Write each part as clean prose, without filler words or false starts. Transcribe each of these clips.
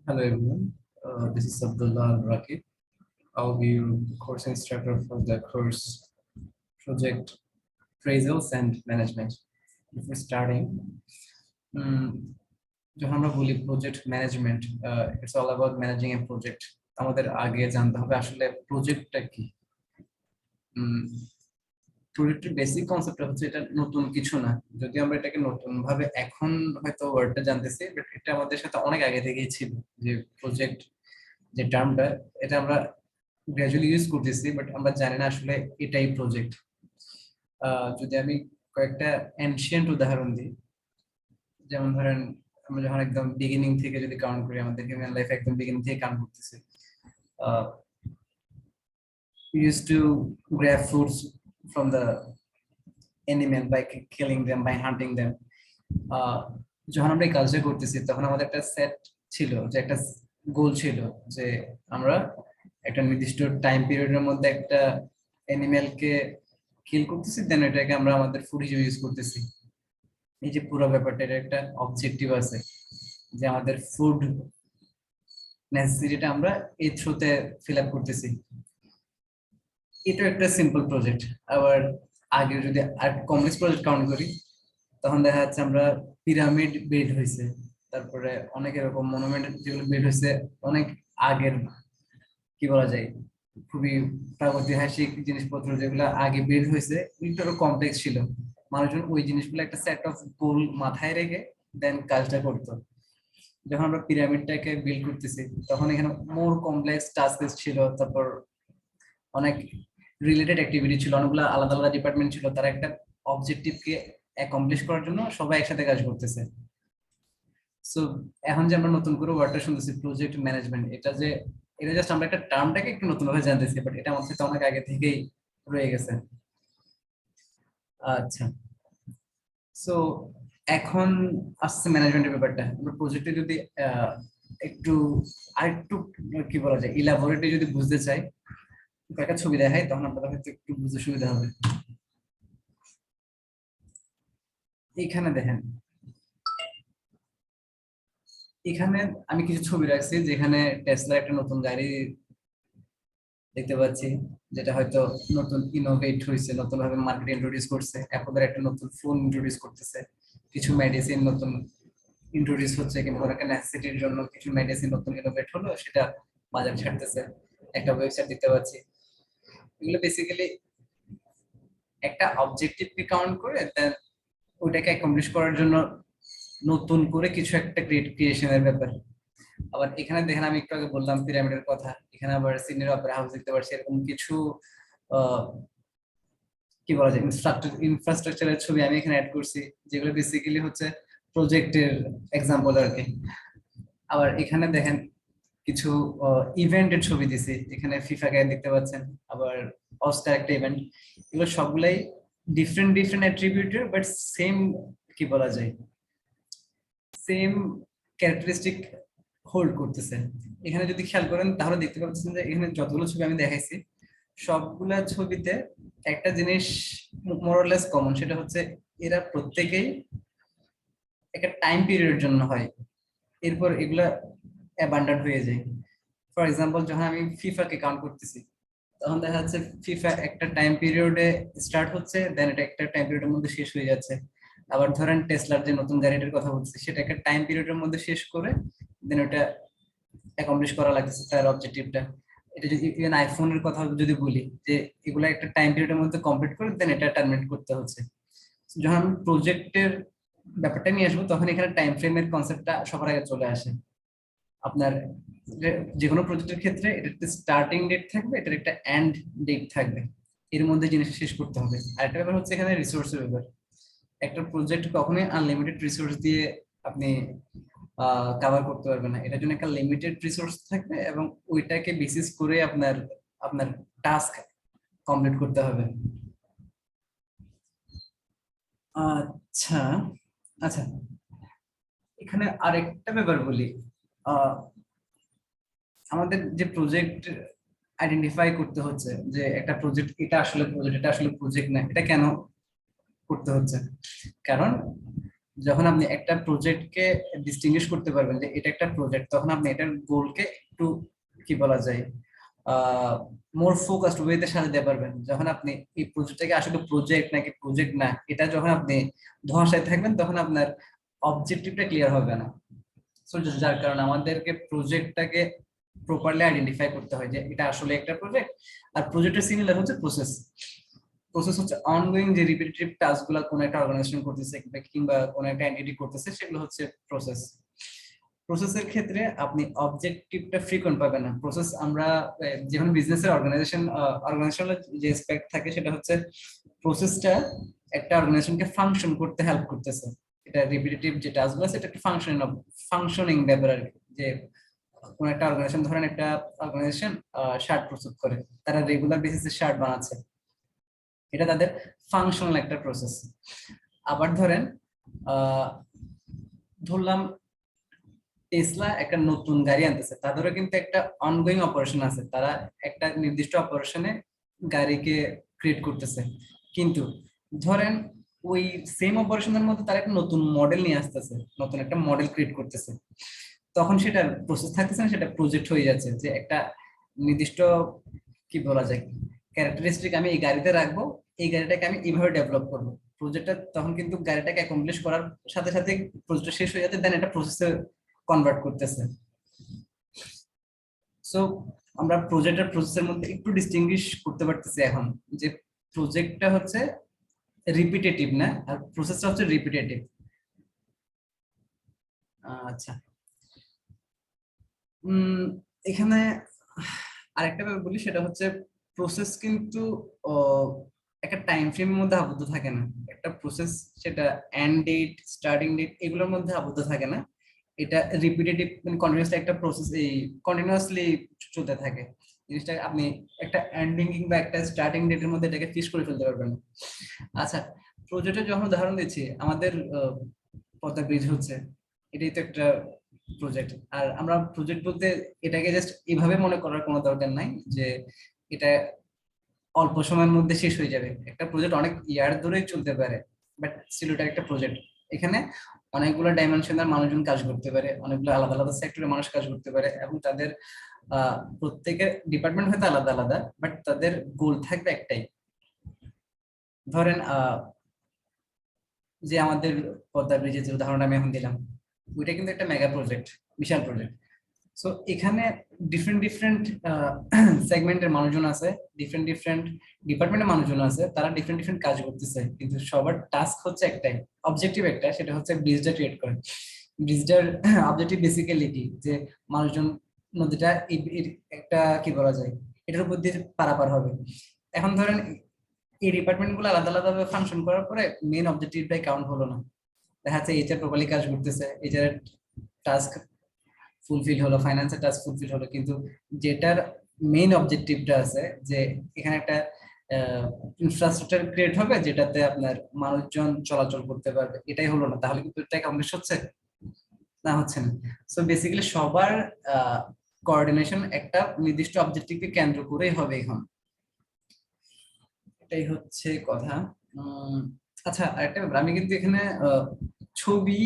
Hello everyone, this is Abdullah and Rakib. I'll be your course instructor for the course Project Appraisals and Management. Before starting, um, যখন আমরা বলি project management, it's all about managing A project. আমাদের আগে জানতে হবে আসলে প্রজেক্টটা কি। প্রজেক্টের বেসিক কনসেপ্টটা হচ্ছে এটা নতুন কিছু না, যদি আমরা এটাকে নতুন ভাবে এখন হয়তো ওয়ার্ডটা জানতেছি, বাট এটা আমাদের সাথে অনেক আগে থেকেই ছিল। যে প্রজেক্ট যে টার্মটা, এটা আমরা গ্রাজুয়ালি ইউজ করতেছি, বাট আমরা জানি না আসলে এটাই প্রজেক্ট। যদি আমি কয়েকটা এনশিয়েন্ট উদাহরণ দিই, যেমন ধরেন আমরা যখন একদম বিগিনিং থেকে যদি কাউন্ট করি, আমাদের হিউম্যান লাইফ একদম বিগিনিং থেকে কাউন্ট করতেছি। We used to grab foods from the animal by killing them, by hunting them. যখন আমরা এই কাজটা করতেছি তখন আমাদের একটা সেট ছিল, যে একটা গোল ছিল যে আমরা একটা নির্দিষ্ট টাইম পিরিয়ডের মধ্যে একটা অ্যানিমেলকে কিল করতেছি, দেন এটাকে আমরা আমাদের ফুড হিসেবে ইউজ করতেছি। এই যে পুরো ব্যাপারটা, এটা একটা অবজেক্টিভ আছে যে আমাদের ফুড নেসেসিটিটা আমরা এই থ্রুতে ফিল আপ করতেছি। এটা একটা সিম্পল প্রজেক্ট। আবার আগে যদি আর কমপ্লেক্স প্রজেক্ট কাউন্ট করি, তখন দেখা যাচ্ছে আমরা পিরামিড বিল্ড হয়েছে, তারপরে অনেক এরকম মনুমেন্ট যেগুলো বিল্ড হয়েছে অনেক আগের, কি বলা যায়, খুবই প্রাগৈতিহাসিক জিনিসপত্র যেগুলো আগে বিল্ড হয়েছে, একটু কমপ্লেক্স ছিল। মানুষজন ওই জিনিসগুলো একটা সেট অফ গোল মাথায় রেখে দেন কাজটা করতো। যখন আমরা পিরামিডটাকে বিল্ড করতেছি তখন এখানে মোর কমপ্লেক্স টাস্ক ছিল, তারপর অনেক রিলেটেড অ্যাক্টিভিটি ছিল, অনেকগুলো আলাদা আলাদা ডিপার্টমেন্ট ছিল, তারা একটা অবজেক্টিভকে অ্যাকমপ্লিশ করার জন্য সবাই একসাথে কাজ করতেছে। সো এখন যে আমরা নতুন করে ওয়ার্ডটা শুনতেছি প্রজেক্ট ম্যানেজমেন্ট, এটা জাস্ট আমরা একটা টার্মটাকে একটু নতুন ভাবে জানতেছি, বাট এটা আমাদের সাথে অনেক আগে থেকেই রয়ে গেছে। আচ্ছা, সো এখন আসছে ম্যানেজমেন্টের ব্যাপারটা। আমরা প্রজেক্টে যদি একটু আরেকটু, কি বলা যায়, ইলাবোরেটলি যদি বুঝতে চাই, একটা ছবি দেখাই, তখন আপনাদের হয়তো একটু বুঝতে সুবিধা হবে। এইখানে দেখেন, এখানে আমি কিছু ছবি রাখছি, যেখানে টেসলার একটা নতুন গাড়ি দেখতে পাচ্ছি, যেটা হয়তো নতুন ইনোভেট হয়েছে, নতুন ভাবে মার্কেটে ইন্ট্রোডিউস করছে। অ্যাপলের একটা নতুন ফোন ইন্ট্রোডিউস করতেছে, কিছু মেডিসিন নতুন ইন্ট্রোডিউস হচ্ছে, কিংবা একটা নেসেসিটির জন্য কিছু মেডিসিন নতুন ইনোভেট হলো, সেটা বাজার ছাড়তেছে। একটা ওয়েবসাইট দেখতে পাচ্ছি। এগুলো বেসিক্যালি একটা অবজেক্টিভকে কাউন্ট করে দেন ওইটাকে অ্যাকমপ্লিশ করার জন্য নতুন করে কিছু একটা ক্রিয়েশনের ব্যাপার। আবার এখানে দেখেন, আমি একটু আগে বললাম পিরামিডের কথা, এখানে আবার সিনিয়র অপেরা হাউস দেখতে পাচ্ছি। এরকম কিছু কি বলা যায়, ইনফ্রাস্ট্রাকচারের ছবি আমি এখানে অ্যাড করছি, যেগুলো বেসিক্যালি হচ্ছে প্রজেক্টের এক্সাম্পল আর কি। আবার এখানে দেখেন কিছু ইভেন্টের ছবি দিছি, এখানে ফিফা গেম দেখতে পাচ্ছেন, আবার অস্কার একটা ইভেন্ট। এগুলো সবগুলাই ডিফারেন্ট ডিফারেন্ট অ্যাট্রিবিউটের, বাট সেম, কি বলা যায়, সেম ক্যারেক্টারিস্টিক হোল্ড করতেছে। এখানে যদি খেয়াল করেন তাহলে দেখতে পাচ্ছেন যে এখানে যতগুলো ছবি আমি দেখাইছি, সবগুলা ছবিতে একটা জিনিস মোরলেস কমন, সেটা হচ্ছে এরা প্রত্যেকেই একটা টাইম পিরিয়ডের জন্য হয়, এরপর এগুলা অ্যাবান্ডন্ট হয়ে যায়। ফর এক্সাম্পল, যখন আমি ফিফাকে কাউন্ট করতেছি, তখন দেখা যাচ্ছে ফিফা একটা টাইম পিরিয়ডে স্টার্ট হচ্ছে, দেন এটা একটা টাইম পিরিয়ডের মধ্যে শেষ হয়ে যাচ্ছে। আবার ধরেন টেসলার যে নতুন গাড়িটার কথা বলছি, সেটা একটা টাইম পিরিয়ডের মধ্যে শেষ করে দেন ওটা অ্যাকমপ্লিশ করা লাগছে তার অবজেক্টিভটা। এটা যদি ইভেন আইফোনের কথা যদি বলি, যে এগুলা একটা টাইম পিরিয়ডের মধ্যে কমপ্লিট করে দেন এটা টার্মিনেট করতে হচ্ছে। যখন আমি প্রজেক্টের ব্যাপারটা নিয়ে আসবো, তখন এখানে টাইম ফ্রেমের কনসেপ্টটা সবার আগে চলে আসে। আপনার যে কোনো প্রজেক্টের ক্ষেত্রে এটার একটা স্টার্টিং ডেট থাকবে, এটার একটা এন্ড ডেট থাকবে, এর মধ্যে জিনিস শেষ করতে হবে। আর একটা ব্যাপার হচ্ছে এখানে রিসোর্সের ব্যাপার। একটা প্রজেক্ট কখনোই আনলিমিটেড রিসোর্স দিয়ে আপনি কভার করতে পারবেন না, এটার জন্য একটা লিমিটেড রিসোর্স থাকবে, এবং ওইটাকে বেসিস করে আপনার আপনার টাস্ক কমপ্লিট করতে হবে। আচ্ছা, আচ্ছা, এখানে আরেকটা ব্যাপার বলি। আমাদের যে প্রজেক্ট আইডেন্টিফাই করতে হচ্ছে, যে একটা প্রজেক্ট এটা আসলে প্রজেক্ট না, এটা কেন করতে হচ্ছে? কারণ যখন আপনি একটা প্রজেক্টকে ডিস্টিংগুইশ করতে পারবেন যে এটা একটা প্রজেক্ট, তখন আপনি এটার গোলকে একটু কি বলা যায় মোর ফোকাসড ওয়েতে সাজাতে পারবেন। যখন আপনি এই প্রজেক্টটাকে আসলে প্রজেক্ট নাকি প্রজেক্ট না এটা যখন আপনি ধোঁয়াশায় থাকবেন, তখন আপনার অবজেক্টিভটা ক্লিয়ার হবে না। সো যার কারণে আমাদেরকে প্রজেক্টটাকে প্রপারলি আইডেন্টিফাই করতে হয় যে এটা আসলে একটা প্রজেক্ট। আর প্রজেক্টের সিমিলার হচ্ছে প্রসেস। প্রসেস হচ্ছে অনগোয়িং যে রিপিটেটিভ টাস্কগুলো কোন একটা অর্গানাইজেশন করতেছে কিংবা কোন একটা এন্টিটি করতেছে, সেগুলো হচ্ছে প্রসেস। প্রসেসের ক্ষেত্রে আপনি অবজেক্টিভটা ফ্রিকোয়েন্ট পাবেন না। প্রসেস আমরা যেমন বিজনেসের অর্গানাইজেশনাল যে এসপেক্ট থাকে সেটা হচ্ছে প্রসেসটা একটা অর্গানাইজেশনকে ফাংশন করতে হেল্প করতেছে। এটা রিপিটেটিভ যে টাস্কগুলো সেটা একটা ফাংশনিং ব্যাপার আর কি। যে কোন একটা অর্গানাইজেশন, ধরেন একটা অর্গানাইজেশন শার্ট প্রস্তুত করে, তারা রেগুলার বেসিসে শার্ট বানাচ্ছে, এটা তাদের ফাংশনাল একটা প্রসেস। আবার ধরেন ধরলাম টেসলা একটা নতুন গাড়ি আনতেছে, তাদেরও কিন্তু একটা অনগোয়িং অপারেশন আছে, তারা একটা নির্দিষ্ট অপারেশনে গাড়িকে ক্রিয়েট করতেছে। কিন্তু ধরেন ওই সেম অপারেশনের মধ্যে তারা একটা নতুন মডেল নিয়ে আসতেছে, নতুন একটা মডেল ক্রিয়েট করতেছে, তখন সেটা প্রসেস থাকতেছে না, সেটা প্রজেক্ট হয়ে যাচ্ছে। যে একটা নির্দিষ্ট কি বলা যায় ক্যারেক্টারিস্টিক আমি এই গাড়িতে রাখবো, এই গাড়িটাকে আমি এইভাবে ডেভেলপ করবো। প্রজেক্টটা তখন কিন্তু গাড়িটাকে অ্যাকমপ্লিশ করার সাথে সাথে প্রজেক্টটা শেষ হয়ে যাচ্ছে, দেন এটা প্রসেসে কনভার্ট করতেছে। সো আমরা প্রজেক্টের প্রসেসের মধ্যে একটু ডিস্টিংগুইশ করতে পারতেছি এখন, যে প্রজেক্টটা হচ্ছে রিপিটেটিভ না, আর প্রসেসটা হচ্ছে রিপিটেটিভ। আচ্ছা, এখানে আরেকটা ব্যাপার বলি, সেটা হচ্ছে প্রসেস কিন্তু একটা টাইম ফ্রেমের মধ্যে আবদ্ধ থাকে না। একটা প্রসেস সেটা এন্ড ডেট, স্টার্টিং ডেট এগুলোর মধ্যে আবদ্ধ থাকে না। এটা রিপিটেটিভ মানে কন্টিনিউয়াসলি একটা প্রসেস এই কন্টিনিউয়াসলি চলতে থাকে। জিনিসটা আপনি একটা এন্ডিং কিংবা একটা স্টার্টিং ডেটের মধ্যে এটাকে ফিক্স করে ফেলতে পারবেন না। আচ্ছা, প্রজেক্টের যখন উদাহরণ দিচ্ছি, আমাদের পদ্মা ব্রিজ হচ্ছে, এটাই তো একটা প্রজেক্ট। আর আমরা প্রজেক্ট বলতে এটাকে জাস্ট এভাবে মনে করার কোনো দরকার নাই যে এটা অল্প সময়ের মধ্যে শেষ হয়ে যাবে। একটা প্রজেক্ট অনেক ইয়ার ধরেই চলতে পারে, বাট স্টিল এটা একটা প্রজেক্ট। এখানে অনেকগুলো ডাইমেনশনের মানুষজন কাজ করতে পারে, অনেকগুলো আলাদা আলাদা সেক্টরে মানুষ কাজ করতে পারে, এবং তাদের প্রত্যেকের ডিপার্টমেন্ট হয়তো আলাদা আলাদা, বাট তাদের গোল থাকবে একটাই। ধরেন যে আমাদের পদ্মা ব্রিজের যে উদাহরণ আমি এখন দিলাম, ওইটা কিন্তু একটা মেগা প্রজেক্ট, বিশাল প্রজেক্ট। সো এখানে ডিফারেন্ট ডিফারেন্ট সেগমেন্টের মানুষজন আছে, ডিফারেন্ট ডিফারেন্ট ডিপার্টমেন্টের মানুষজন আছে, তারা ডিফারেন্ট ডিফারেন্ট কাজ করতেছে, কিন্তু সবার টাস্ক হচ্ছে একটাই, অবজেক্টিভ একটা, সেটা হচ্ছে ব্রিজটা ক্রিয়েট করে। ব্রিজটার অবজেক্টিভ বেসিক্যালি কি, যে মানুষজন নদীটা একটা কি বলা যায় এটার উপর দিয়ে পারাপার হবে। এখন ধরেন এই ডিপার্টমেন্ট গুলো আলাদা আলাদা ভাবে ফাংশন করার পরে মেন অবজেক্টিভটাই কাউন্ট হলো না। দেখা যাচ্ছে এইচআর প্রপারলি কাজ করতেছে, এইচআর টাস্ক ফুলফিল হলো, ফাইন্যান্সের টাস্ক ফুলফিল হলো, কিন্তু যেটার মেইন অবজেক্টিভটা আছে যে এখানে একটা ইনফ্রাস্ট্রাকচার ক্রিয়েট হবে যেটাতে আপনার মানুষজন চলাচল করতে পারবে, এটাই হলো না, তাহলে কিন্তু এটা অ্যাকমপ্লিশ হচ্ছে না, হচ্ছে না। সো বেসিক্যালি সবার কোঅর্ডিনেশন একটা নির্দিষ্ট অবজেক্টিভকে কেন্দ্র করেই হবে এখন। এটাই হচ্ছে কথা। আচ্ছা, আরেকটা ব্যাপার, আমি কিন্তু এখানে ছবি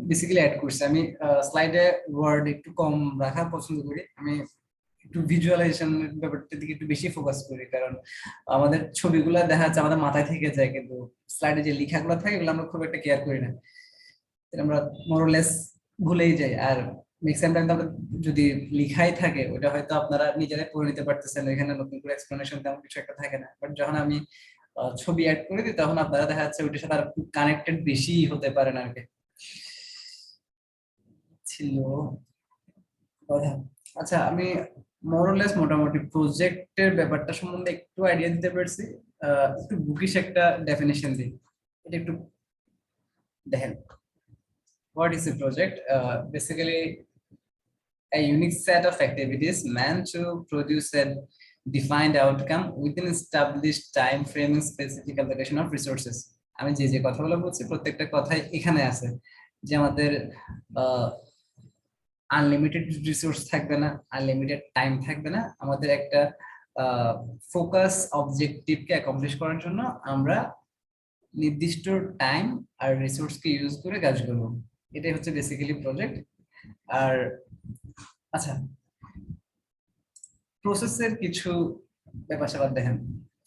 বেসিক্যালি অ্যাড করছি। আমি স্লাইডে ওয়ার্ড একটু কম রাখা পছন্দ করি, আমি একটু ভিজুয়ালাইজেশন ব্যাপারটার দিকে একটু বেশি ফোকাস করি, কারণ আমাদের ছবিগুলো দেখা যাচ্ছে আমাদের মাথায় থেকে যায়, কিন্তু স্লাইডে যে লেখাগুলো থাকে এগুলো আমরা খুব একটা কেয়ার করি না, আমরা মোরলেস ভুলেই যাই। আর ম্যাক্সিমাম টাইম আমরা যদি লিখাই থাকে ওটা হয়তো আপনারা নিজেরাই পড়ে নিতে পারতেছেন, এখানে নতুন করে এক্সপ্লেনেশন তেমন কিছু একটা থাকে না। বাট যখন আমি ছবি অ্যাড করে দিই তখন আপনারা দেখা যাচ্ছে ওইটার সাথে আর কানেক্টেড বেশি হতে পারেন আর কি। ছিল কথা। আচ্ছা, আমি মোরলেস মোটামুটি প্রজেক্টের ব্যাপারটা সম্বন্ধে একটু আইডিয়া দিতে পারছি। একটু বুকিশ একটা ডেফিনেশন দিই, এটা একটু দেখেন। What is a project? Basically a unique set of activities meant to produce a defined outcome within established time frame and specific allocation of resources. আমি যে যে কথাগুলো বলছি প্রত্যেকটা কথাই এখানে আছে, যে আমাদের আনলিমিটেড রিসোর্স থাকবে না, আনলিমিটেড টাইম থাকবে না, আমাদের একটা ফোকাস অবজেক্টিভকে অ্যাকমপ্লিশ করার জন্য আমরা নির্দিষ্ট টাইম আর রিসোর্সকে ইউজ করে কাজ করবো, এটাই হচ্ছে বেসিক্যালি প্রজেক্ট। আর আচ্ছা, প্রসেসের কিছু ব্যাপার স্যাপার দেখেন।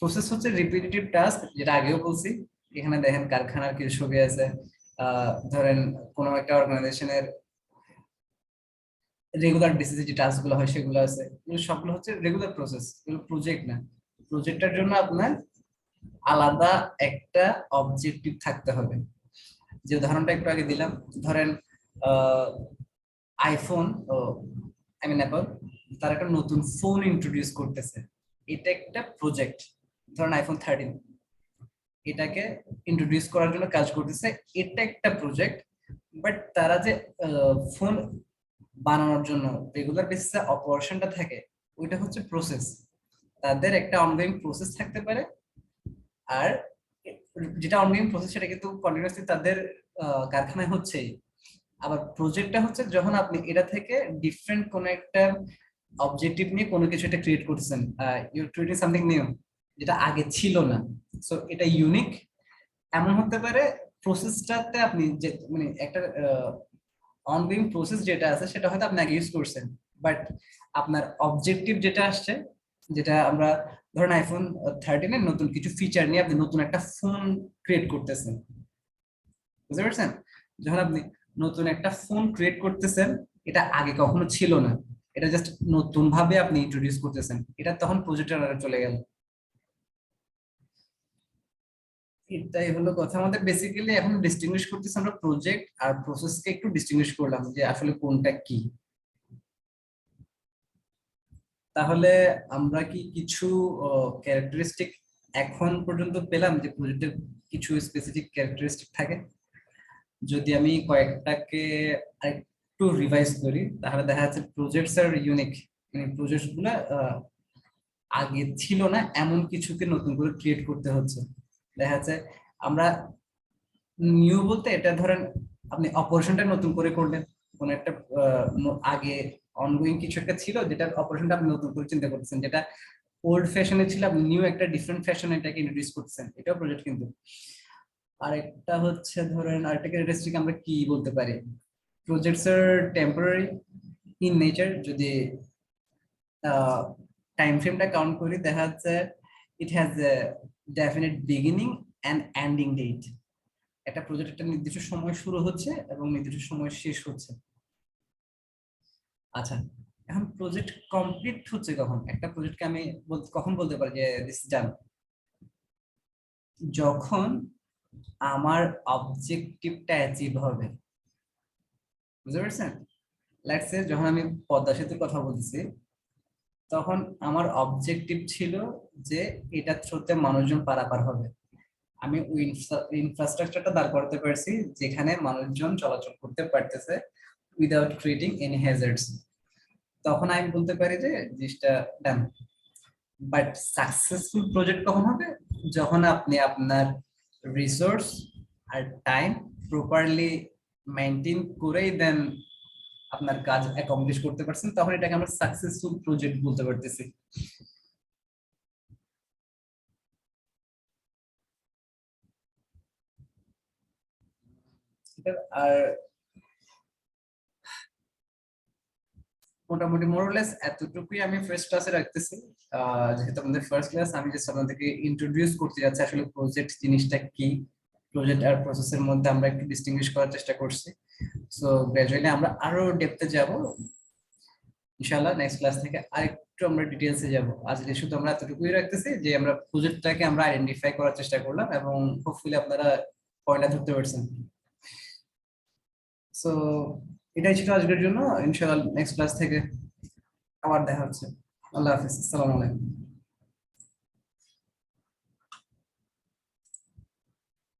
প্রসেস হচ্ছে রিপিটেটিভ টাস্ক, যেটা আগেও বলছি। এখানে দেখেন কারখানার কিছু ছবি আছে, ধরেন কোনো একটা অর্গানাইজেশনের রেগুলার বেসিসে যে টাস্ক গুলো হয় সেগুলো আছে, এগুলো সবগুলো হচ্ছে রেগুলার প্রসেস, এগুলো প্রজেক্ট না। প্রজেক্টের জন্য আপনার আলাদা একটা অবজেক্টিভ থাকতে হবে। যে উদাহরণটা একটু আগে দিলাম, ধরেন আইফোন, আই মিন অ্যাপল, তারা একটা নতুন ফোন ইন্ট্রোডিউস করতেছে, এটা একটা প্রজেক্ট। ধরেন আইফোন 13, এটাকে ইন্ট্রোডিউস করার জন্য কাজ করতেছে, এটা একটা প্রজেক্ট। বাট তারা যে ফোন বানানোর জন্য রেগুলার বেসিসে অপারেশনটা থাকে, ওইটা হচ্ছে প্রসেস। তাদের একটা অনগোয়িং প্রসেস থাকতে পারে, আর যেটা অনগোয়িং প্রসেস সেটা কিন্তু কন্টিনিউয়াসলি তাদের কারখানায় হচ্ছে। আবার প্রজেক্টটা হচ্ছে যখন আপনি এটা থেকে ডিফারেন্ট কোনো একটা অবজেক্টিভ নিয়ে কোনো কিছু একটা ক্রিয়েট করছেন, ইউ ক্রিয়েটিং সামথিং নিউ, যেটা আগে ছিল না। সো এটা ইউনিক এমন হতে পারে। প্রসেসটাতে আপনি যে মানে একটা অনগোয়িং প্রসেস যেটা আছে সেটা হয়তো আপনি আগে ইউজ করছেন, বাট আপনার অবজেক্টিভ যেটা আসছে, যেটা আমরা ধরেন আইফোন 13 এর নতুন কিছু ফিচার নিয়ে আপনি নতুন একটা ফোন ক্রিয়েট করতেছেন, বুঝতে পারছেন? যখন আপনি নতুন একটা ফোন ক্রিয়েট করতেছেন, এটা আগে কখনো ছিল না, এটা জাস্ট নতুন ভাবে আপনি ইন্ট্রোডিউস করতেছেন, এটা তখন প্রজেক্টের চলে গেল। এটাই হলো কথা। আমাদের বেসিক্যালি এখন ডিস্টিংগুইশ করতেছি আমরা প্রজেক্ট আর প্রসেসকে একটু ডিস্টিংগুইশ করলাম যে আসলে কোনটা কি। তাহলে আমরা কি কিছু ক্যারেক্টারিস্টিক এখন পর্যন্ত পেলাম যে প্রজেক্টের কিছু স্পেসিফিক ক্যারেক্টারিস্টিক থাকে? যদি আমি কয়েকটাকে একটু রিভাইজ করি তাহলে দেখা যাচ্ছে প্রজেক্টস আর ইউনিক, মানে প্রজেক্টস গুলা আগে ছিল না এমন কিছুকে নতুন করে ক্রিয়েট করতে হচ্ছে। দেখা যাচ্ছে আমরা নিউ বলতে এটা ধরেন আপনি অপারেশনটা নতুন করে করলেন, কোন একটা আগে অনগোয়িং কিছু একটা ছিল যেটার অপারেশনটা আপনি নতুন করে চিন্তা করতেছেন, যেটা ওল্ড ফ্যাশনে ছিল আপনি নিউ একটা ডিফারেন্ট ফ্যাশনে এটাকে ইন্ট্রোডিউস করতেছেন, এটাও প্রজেক্ট কিন্তু। আরেকটা হচ্ছে ধরেন আরেকটা ক্যারেক্টারিস্টিক আমরা কি বলতে পারি, প্রজেক্টস আর টেম্পোরারি ইন নেচার। যদি টাইম ফ্রেমটা কাউন্ট করি দেখা যাচ্ছে it has a definite beginning and ending date. একটা প্রজেক্ট একটা নির্দিষ্ট সময় শুরু হচ্ছে এবং নির্দিষ্ট সময় শেষ হচ্ছে। আচ্ছা, এখন প্রজেক্ট কমপ্লিট হচ্ছে কখন? একটা প্রজেক্টকে আমি কখন বলতে পারি যে দিস ইজ ডান? যখন আমার অবজেক্টিভটা অ্যাচিভ হবে, বুঝতে পারছেন? লেটস সে যখন আমি পদ্মা সেতুর কথা বলতেছি, তখন আমার অবজেক্টিভ ছিল যে এটা থ্রুতে মানুষজন পারাপার হবে। আমি ওই ইনফ্রাস্ট্রাকচারটা দাঁড় করতে পারছি যেখানে মানুষজন চলাচল করতে পারতেছে উইদাউট ক্রিয়েটিং এনি হ্যাজার্ডস। তখন আমি বলতে পারি যে জিনিসটা ডান। বাট সাকসেসফুল প্রজেক্ট কখন হবে? যখন আপনি আপনার রিসোর্স আর টাইম প্রপারলি মেনটেন করেই দেন আপনার কাজ অ্যাকমপ্লিশ করতে পারছেন, তখন এটাকে আমরা সাকসেসফুল প্রজেক্ট বলতে পারতেছি। আর মোটামুটি মোরলেস এতটুকুই আমি ফার্স্ট ক্লাসে রাখতেছি। যেহেতু আমাদের ফার্স্ট ক্লাস, আমি জাস্ট আপনাদেরকে ইন্ট্রোডিউস করতে যাচ্ছি আসলে প্রজেক্ট জিনিসটা কি। প্রজেক্ট আর প্রসেসের মধ্যে আমরা একটু ডিস্টিংগুইশ করার চেষ্টা করছি। সো গ্রাজুয়ালি আমরা আরো ডেপথে যাব ইনশাআল্লাহ। নেক্সট ক্লাস থেকে আরেকটু আমরা ডিটেইলসে যাব। আজকে শুধু আমরা এতটুকুই রাখতেছি যে আমরা প্রজেক্টটাকে আমরা আইডেন্টিফাই করার চেষ্টা করলাম এবং হোপফুলি আপনারা পয়েন্টটা ধরতে পারছেন। সো এটাই ছিল আজকের জন্য। ইনশাআল্লাহ নেক্সট ক্লাস থেকে আবার দেখা হচ্ছে। আল্লাহ হাফিজ, আসসালামু আলাইকুম।